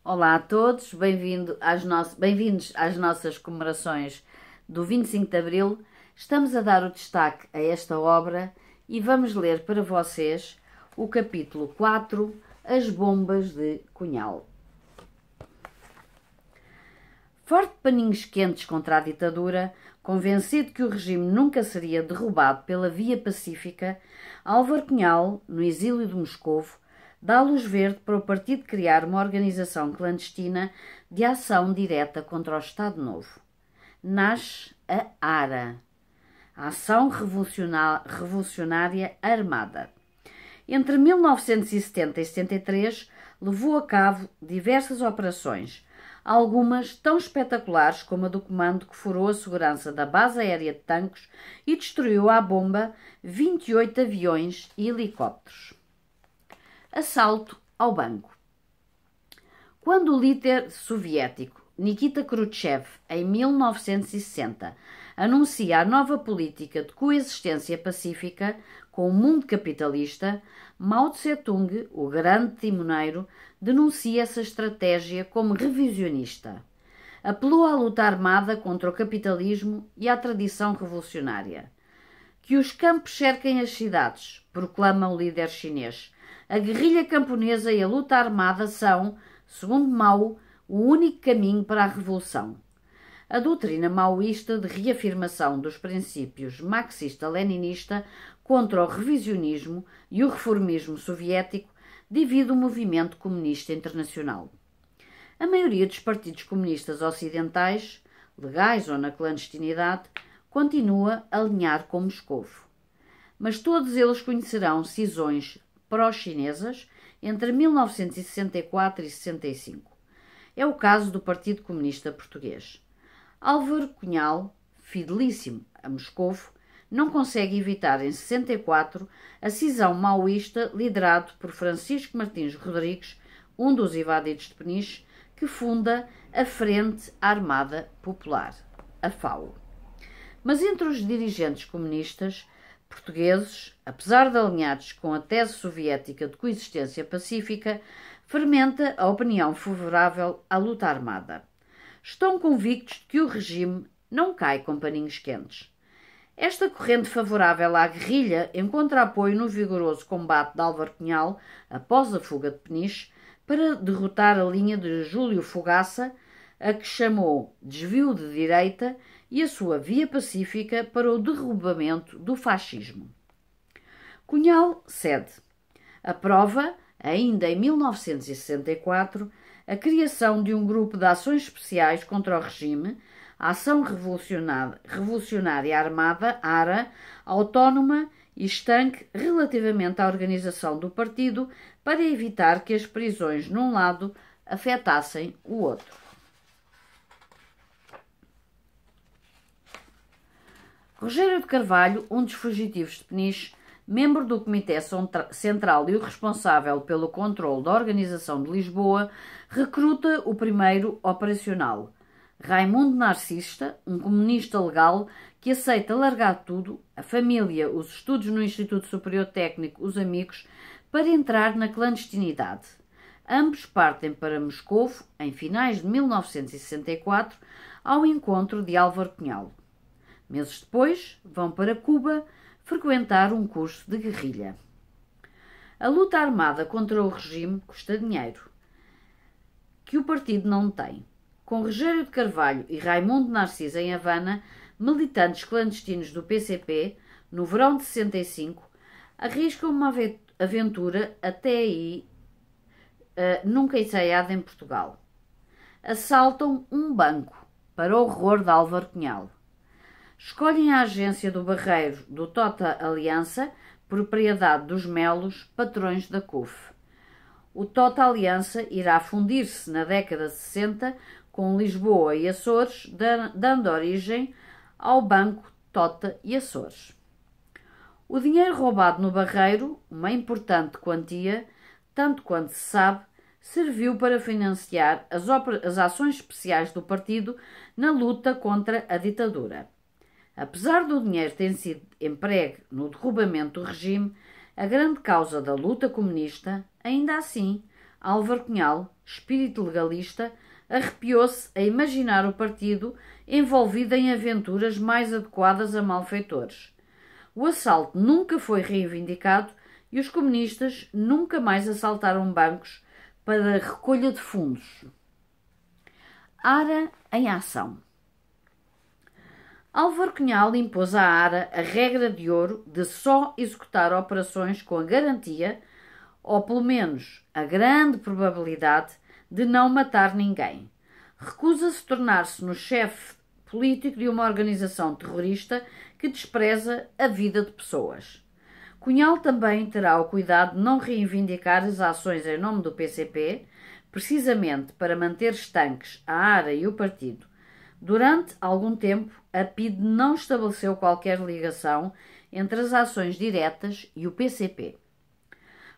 Olá a todos, bem-vindos às nossas comemorações do 25 de Abril. Estamos a dar o destaque a esta obra e vamos ler para vocês o capítulo 4, As Bombas de Cunhal. Forte de paninhos quentes contra a ditadura, convencido que o regime nunca seria derrubado pela via pacífica, Álvaro Cunhal, no exílio de Moscovo, dá luz verde para o partido criar uma organização clandestina de ação direta contra o Estado Novo. Nasce a ARA, a Ação Revolucionária Armada. Entre 1970 e 73, levou a cabo diversas operações, algumas tão espetaculares como a do comando que furou a segurança da base aérea de Tancos e destruiu à bomba 28 aviões e helicópteros. Assalto ao banco. Quando o líder soviético Nikita Khrushchev, em 1960, anuncia a nova política de coexistência pacífica com o mundo capitalista, Mao Tse-tung, o grande timoneiro, denuncia essa estratégia como revisionista. Apelou à luta armada contra o capitalismo e à tradição revolucionária. Que os campos cerquem as cidades, proclama o líder chinês. A guerrilha camponesa e a luta armada são, segundo Mao, o único caminho para a revolução. A doutrina maoísta de reafirmação dos princípios marxista-leninista contra o revisionismo e o reformismo soviético divide o movimento comunista internacional. A maioria dos partidos comunistas ocidentais, legais ou na clandestinidade, continua a alinhar com Moscovo. Mas todos eles conhecerão cisões pró-chinesas entre 1964 e 65. É o caso do Partido Comunista Português. Álvaro Cunhal, fidelíssimo a Moscovo, não consegue evitar em 64 a cisão maoísta liderado por Francisco Martins Rodrigues, um dos evadidos de Peniche, que funda a Frente Armada Popular, a FAU. Mas entre os dirigentes comunistas portugueses, apesar de alinhados com a tese soviética de coexistência pacífica, fermenta a opinião favorável à luta armada. Estão convictos de que o regime não cai com paninhos quentes. Esta corrente favorável à guerrilha encontra apoio no vigoroso combate de Álvaro Cunhal, após a fuga de Peniche, para derrotar a linha de Júlio Fogaça, a que chamou desvio de direita, e a sua via pacífica para o derrubamento do fascismo. Cunhal cede. Aprova, ainda em 1964, a criação de um grupo de ações especiais contra o regime, a Ação Revolucionária Armada, ARA, autónoma e estanque relativamente à organização do partido, para evitar que as prisões num lado afetassem o outro. Rogério de Carvalho, um dos fugitivos de Peniche, membro do Comitê Central e o responsável pelo controle da Organização de Lisboa, recruta o primeiro operacional. Raimundo Narcista, um comunista legal que aceita largar tudo, a família, os estudos no Instituto Superior Técnico, os amigos, para entrar na clandestinidade. Ambos partem para Moscovo, em finais de 1964, ao encontro de Álvaro Cunhal. Meses depois, vão para Cuba frequentar um curso de guerrilha. A luta armada contra o regime custa dinheiro, que o partido não tem. Com Rogério de Carvalho e Raimundo Narciso em Havana, militantes clandestinos do PCP, no verão de 65, arriscam uma aventura até aí nunca ensaiada em Portugal. Assaltam um banco, para o horror de Álvaro Cunhal. Escolhem a agência do Barreiro do Tota Aliança, propriedade dos Melos, patrões da CUF. O Tota Aliança irá fundir-se na década de 60 com Lisboa e Açores, dando origem ao Banco Tota e Açores. O dinheiro roubado no Barreiro, uma importante quantia, tanto quanto se sabe, serviu para financiar as ações especiais do partido na luta contra a ditadura. Apesar do dinheiro ter sido empregue no derrubamento do regime, a grande causa da luta comunista, ainda assim, Álvaro Cunhal espírito legalista, arrepiou-se a imaginar o partido envolvido em aventuras mais adequadas a malfeitores. O assalto nunca foi reivindicado e os comunistas nunca mais assaltaram bancos para recolha de fundos. ARA em ação. Álvaro Cunhal impôs à ARA a regra de ouro de só executar operações com a garantia, ou pelo menos a grande probabilidade, de não matar ninguém. Recusa-se tornar-se no chefe político de uma organização terrorista que despreza a vida de pessoas. Cunhal também terá o cuidado de não reivindicar as ações em nome do PCP, precisamente para manter estanques a ARA e o partido. Durante algum tempo, a PIDE não estabeleceu qualquer ligação entre as ações diretas e o PCP.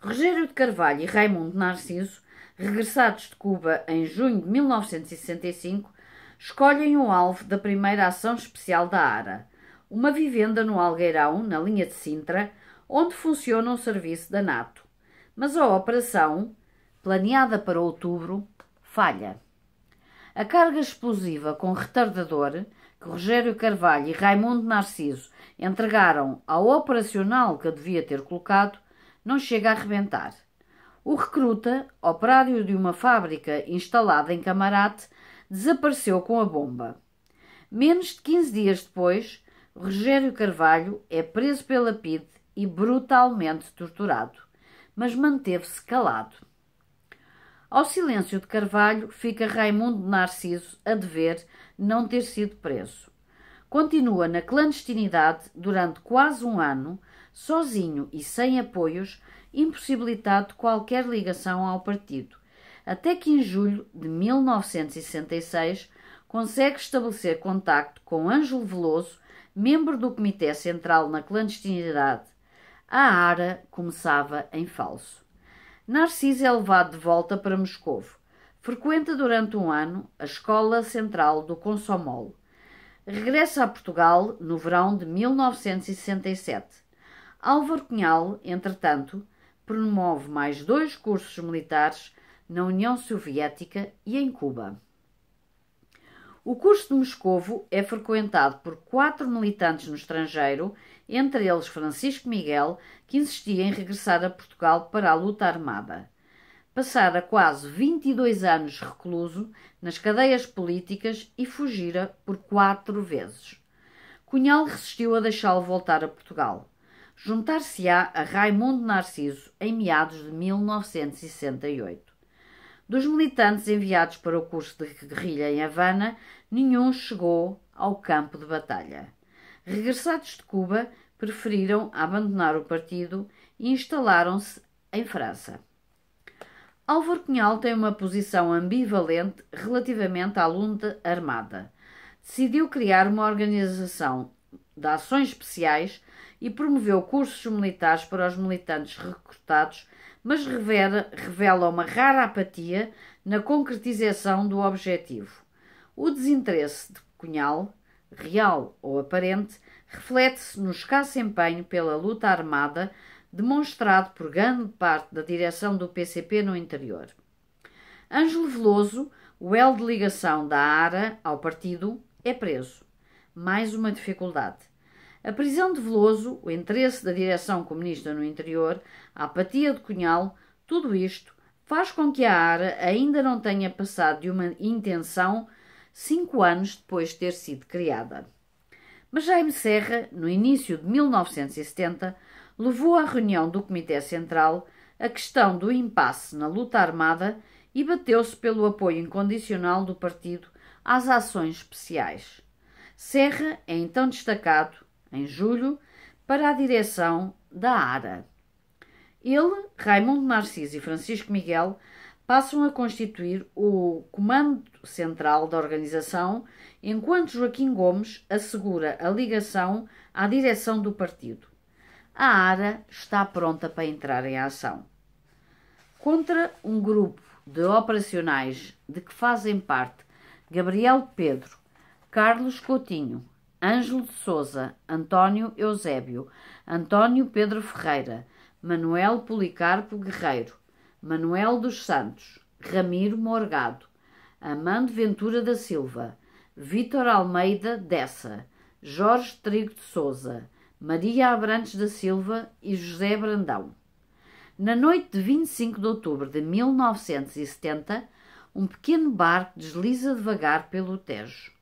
Rogério de Carvalho e Raimundo Narciso, regressados de Cuba em junho de 1965, escolhem o alvo da primeira ação especial da ARA, uma vivenda no Algueirão, na linha de Sintra, onde funciona um serviço da NATO. Mas a operação, planeada para outubro, falha. A carga explosiva com retardador que Rogério Carvalho e Raimundo Narciso entregaram ao operacional que a devia ter colocado não chega a arrebentar. O recruta, operário de uma fábrica instalada em Camarate, desapareceu com a bomba. Menos de 15 dias depois, Rogério Carvalho é preso pela PIDE e brutalmente torturado, mas manteve-se calado. Ao silêncio de Carvalho fica Raimundo Narciso a dever não ter sido preso. Continua na clandestinidade durante quase um ano, sozinho e sem apoios, impossibilitado de qualquer ligação ao partido, até que em julho de 1966 consegue estabelecer contacto com Ângelo Veloso, membro do Comitê Central na clandestinidade. A ARA começava em falso. Narciso é levado de volta para Moscovo. Frequenta durante um ano a Escola Central do Consomol. Regressa a Portugal no verão de 1967. Álvaro Cunhal, entretanto, promove mais 2 cursos militares na União Soviética e em Cuba. O curso de Moscovo é frequentado por 4 militantes no estrangeiro, entre eles Francisco Miguel, que insistia em regressar a Portugal para a luta armada. Passara quase 22 anos recluso nas cadeias políticas e fugira por 4 vezes. Cunhal resistiu a deixá-lo voltar a Portugal. Juntar-se-á a Raimundo Narciso em meados de 1968. Dos militantes enviados para o curso de guerrilha em Havana, nenhum chegou ao campo de batalha. Regressados de Cuba, preferiram abandonar o partido e instalaram-se em França. Álvaro Cunhal tem uma posição ambivalente relativamente à luta armada. Decidiu criar uma organização de ações especiais e promoveu cursos militares para os militantes recrutados, mas revela uma rara apatia na concretização do objetivo. O desinteresse de Cunhal, real ou aparente, reflete-se no escasso empenho pela luta armada demonstrado por grande parte da direção do PCP no interior. Ângelo Veloso, o elo de ligação da ARA ao partido, é preso. Mais uma dificuldade. A prisão de Veloso, o interesse da direção comunista no interior, a apatia de Cunhal, tudo isto faz com que a ARA ainda não tenha passado de uma intenção 5 anos depois de ter sido criada. Mas Jaime Serra, no início de 1970, levou à reunião do Comitê Central a questão do impasse na luta armada e bateu-se pelo apoio incondicional do partido às ações especiais. Serra é então destacado, em julho, para a direção da ARA. Ele, Raimundo Narciso e Francisco Miguel passam a constituir o comando central da organização, enquanto Joaquim Gomes assegura a ligação à direção do partido. A ARA está pronta para entrar em ação. Contra um grupo de operacionais de que fazem parte Gabriel Pedro, Carlos Coutinho, Ângelo de Sousa, António Eusébio, António Pedro Ferreira, Manuel Policarpo Guerreiro, Manuel dos Santos, Ramiro Morgado, Amando Ventura da Silva, Vítor Almeida Dessa, Jorge Trigo de Sousa, Maria Abrantes da Silva e José Brandão. Na noite de 25 de outubro de 1970, um pequeno barco desliza devagar pelo Tejo.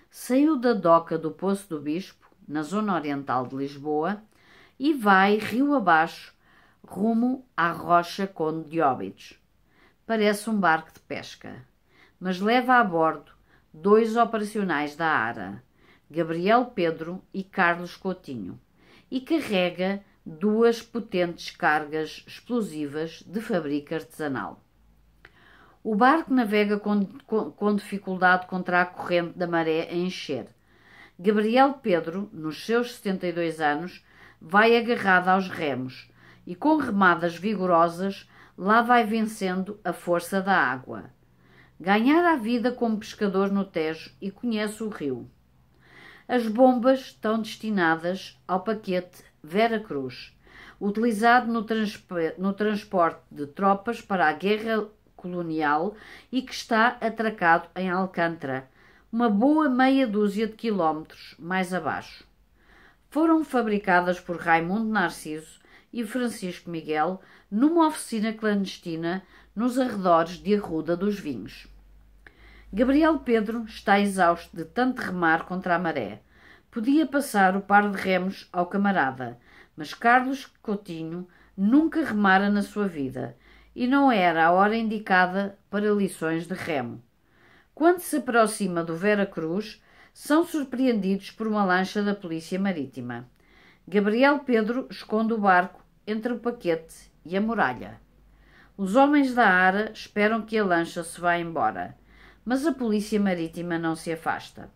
Saiu da doca do Poço do Bispo, na zona oriental de Lisboa, e vai rio abaixo, rumo à Rocha Conde de Óbidos. Parece um barco de pesca, mas leva a bordo 2 operacionais da ARA, Gabriel Pedro e Carlos Coutinho, e carrega 2 potentes cargas explosivas de fabrico artesanal. O barco navega com dificuldade contra a corrente da maré a encher. Gabriel Pedro, nos seus 72 anos, vai agarrado aos remos e, com remadas vigorosas, lá vai vencendo a força da água. Ganhar a vida como pescador no Tejo e conhece o rio. As bombas estão destinadas ao paquete Vera Cruz, utilizado no transporte de tropas para a guerra colonial e que está atracado em Alcântara, uma boa meia dúzia de quilómetros mais abaixo. Foram fabricadas por Raimundo Narciso e Francisco Miguel numa oficina clandestina nos arredores de Arruda dos Vinhos. Gabriel Pedro está exausto de tanto remar contra a maré. Podia passar o par de remos ao camarada, mas Carlos Coutinho nunca remara na sua vida e não era a hora indicada para lições de remo. Quando se aproxima do Vera Cruz, são surpreendidos por uma lancha da Polícia Marítima. Gabriel Pedro esconde o barco entre o paquete e a muralha. Os homens da ARA esperam que a lancha se vá embora, mas a Polícia Marítima não se afasta.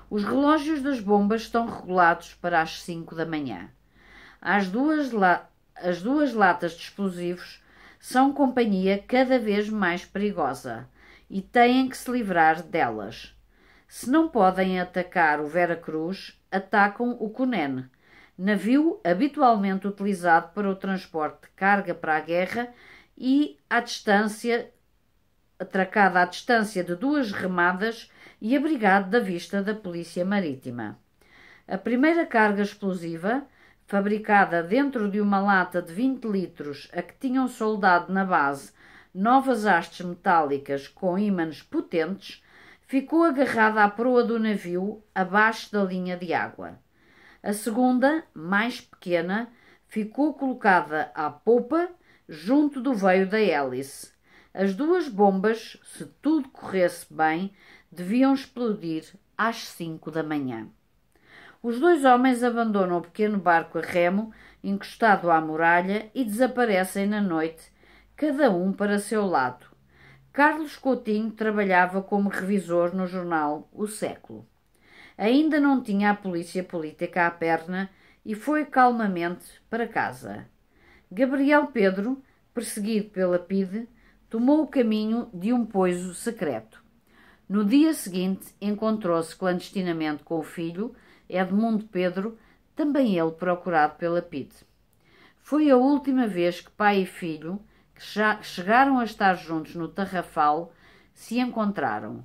Os relógios das bombas estão regulados para as 5 da manhã. As duas latas de explosivos são companhia cada vez mais perigosa e têm que se livrar delas. Se não podem atacar o Vera Cruz, atacam o Cunene, navio habitualmente utilizado para o transporte de carga para a guerra e atracado à distância de 2 remadas e abrigado da vista da Polícia Marítima. A primeira carga explosiva, fabricada dentro de uma lata de 20 litros a que tinham soldado na base novas hastes metálicas com ímãs potentes, ficou agarrada à proa do navio abaixo da linha de água. A segunda, mais pequena, ficou colocada à popa junto do veio da hélice. As 2 bombas, se tudo corresse bem, deviam explodir às 5 da manhã. Os 2 homens abandonam o pequeno barco a remo, encostado à muralha, e desaparecem na noite, cada um para seu lado. Carlos Coutinho trabalhava como revisor no jornal O Século. Ainda não tinha a polícia política à perna e foi calmamente para casa. Gabriel Pedro, perseguido pela PIDE, tomou o caminho de um poiso secreto. No dia seguinte, encontrou-se clandestinamente com o filho, Edmundo Pedro, também ele procurado pela PIDE. Foi a última vez que pai e filho, que já chegaram a estar juntos no Tarrafal, se encontraram.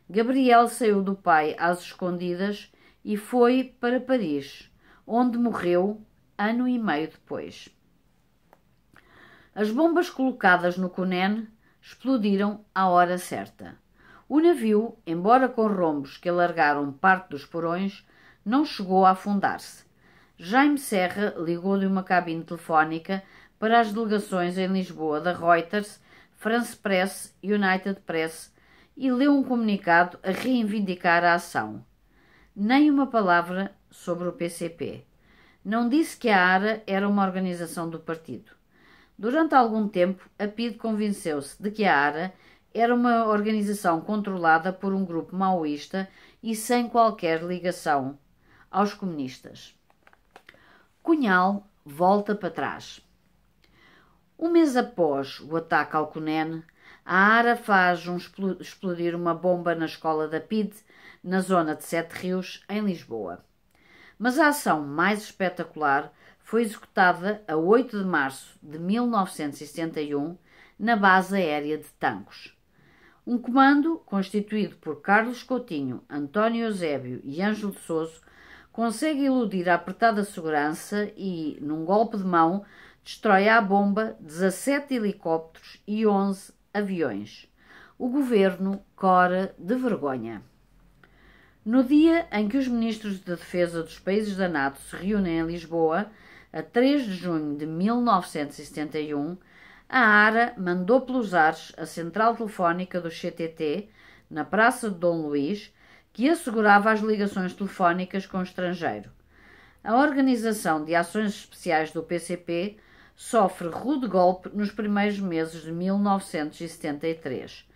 Gabriel saiu do pai às escondidas e foi para Paris, onde morreu 1 ano e meio depois. As bombas colocadas no Cunene explodiram à hora certa. O navio, embora com rombos que alargaram parte dos porões, não chegou a afundar-se. Jaime Serra ligou de uma cabine telefónica para as delegações em Lisboa da Reuters, France Press e United Press e leu um comunicado a reivindicar a ação. Nem uma palavra sobre o PCP. Não disse que a ARA era uma organização do partido. Durante algum tempo, a PIDE convenceu-se de que a ARA era uma organização controlada por um grupo maoísta e sem qualquer ligação aos comunistas. Cunhal volta para trás. Um mês após o ataque ao Cunene, a ARA faz explodir uma bomba na escola da PIDE, na zona de Sete Rios, em Lisboa. Mas a ação mais espetacular foi executada a 8 de março de 1971, na base aérea de Tancos. Um comando constituído por Carlos Coutinho, António Eusébio e Ângelo de Sousa consegue iludir a apertada segurança e, num golpe de mão, destrói à bomba 17 helicópteros e 11 aviões. O governo cora de vergonha. No dia em que os ministros de defesa dos países da NATO se reúnem em Lisboa, a 3 de junho de 1971, a ARA mandou pelos ares a central telefónica do CTT, na Praça de Dom Luís, que assegurava as ligações telefónicas com o estrangeiro. A Organização de Ações Especiais do PCP sofre rude golpe nos primeiros meses de 1973.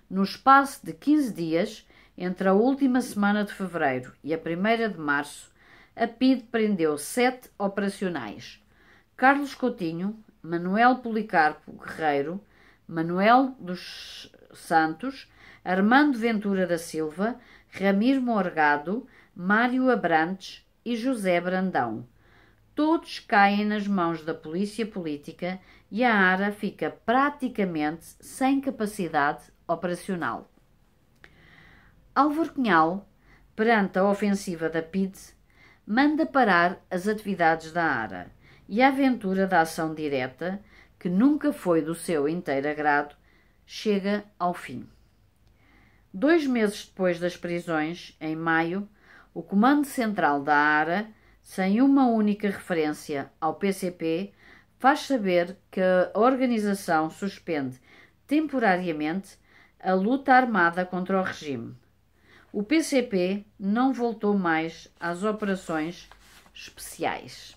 No espaço de 15 dias, entre a última semana de fevereiro e a 1ª de março, a PIDE prendeu 7 operacionais: Carlos Coutinho, Manuel Policarpo Guerreiro, Manuel dos Santos, Armando Ventura da Silva, Ramiro Morgado, Mário Abrantes e José Brandão. Todos caem nas mãos da polícia política e a ARA fica praticamente sem capacidade operacional. Álvaro Cunhal, perante a ofensiva da PIDE, manda parar as atividades da ARA e a aventura da ação direta, que nunca foi do seu inteiro agrado, chega ao fim. 2 meses depois das prisões, em maio, o Comando Central da ARA, sem uma única referência ao PCP, faz saber que a organização suspende temporariamente a luta armada contra o regime. O PCP não voltou mais às operações especiais.